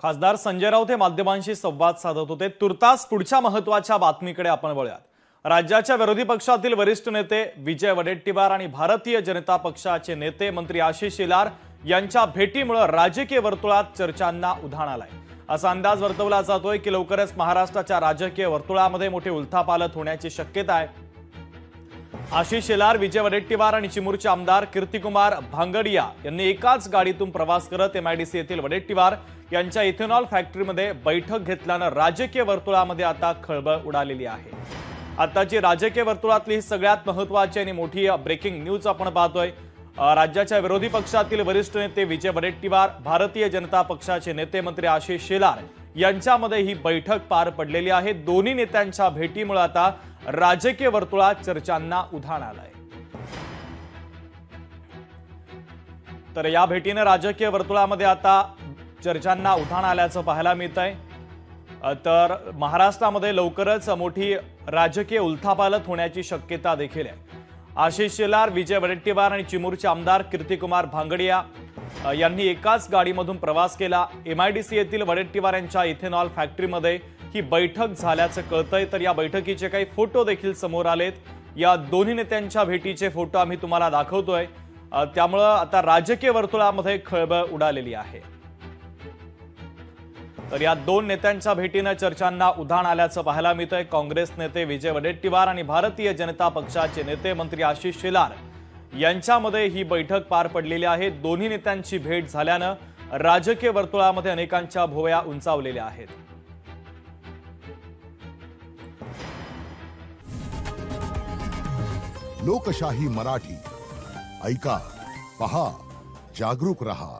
खासदार संजय राऊत हे माध्यमांशी संवाद साधत होते। तुर्तास पुढच्या महत्त्वाच्या बातमीकडे आपण वळूयात। राज्याच्या विरोधी पक्षातील वरिष्ठ नेते विजय वडेट्टीवार आणि भारतीय जनता पक्षाचे नेते मंत्री आशिष शेलार यांच्या भेटीमुळे राजकीय वर्तुळात चर्चांना उधाण आलंय। असा अंदाज वर्तवला जातोय की लवकरच महाराष्ट्राच्या राजकीय वर्तुळामध्ये मोठे उलथापालथ होण्याची शक्यता आहे। आशिष शेलार, विजय वडेट्टीवार आणि चिमूरचे आमदार कीर्तिकुमार भांगडिया यांनी एकाच गाडीतून प्रवास करत एमआयडीसी येथील वडेट्टीवार यांच्या इथेनॉल फॅक्टरीमध्ये बैठक घेतल्यानं राजकीय वर्तुळामध्ये आता खळबळ उडालेली आहे। आताची राजकीय वर्तुळातली ही सगळ्यात महत्त्वाची आणि मोठी ब्रेकिंग न्यूज आपण पाहतोय। राज्याच्या विरोधी पक्षातील वरिष्ठ नेते विजय वडेट्टीवार, भारतीय जनता पक्षाचे नेते मंत्री आशिष शेलार यांच्यामध्ये ही बैठक पार पडलेली आहे। दोन्ही नेत्यांच्या भेटीमुळे आता राजकीय वर्तुळात चर्चांना उधाण आलंय। तर या भेटीने राजकीय वर्तुळामध्ये आता चर्चांना उधाण आल्याचं पाहायला मिळतंय। तर महाराष्ट्रामध्ये लवकरच मोठी राजकीय उलथापालथ होण्याची शक्यता देखील आहे। आशिष शेलार, विजय वडेट्टीवार आणि चिमूरचे आमदार कीर्तिकुमार भांगडिया यांनी एकाच गाडीमधून प्रवास केला। एमआयडीसी येथील वडेट्टीवार यांच्या इथेनॉल फॅक्टरीमध्ये ही बैठक झाल्याचं कळतंय। तर या बैठकीचे काही फोटो देखील समोर आलेत। या दोन्ही नेत्यांच्या भेटीचे फोटो आम्ही तुम्हाला दाखवतोय। त्यामुळे आता राजकीय वर्तुळामध्ये खळबळ उडालेली आहे। तर या दोन नेत्यांच्या भेटीने चर्चांना उधाण आल्याचं पाहायला मिळतंय। काँग्रेस नेते विजय वडेट्टीवार आणि भारतीय जनता पक्षाचे नेते मंत्री आशिष शेलार यांच्यामध्ये ही बैठक पार पडलेली आहे। दोन्ही नेत्यांची भेट झाल्यानं राजकीय वर्तुळामध्ये अनेकांच्या भुवया उंचावलेल्या आहेत। लोकशाही मराठी ऐका, पहा, जागरूक रहा।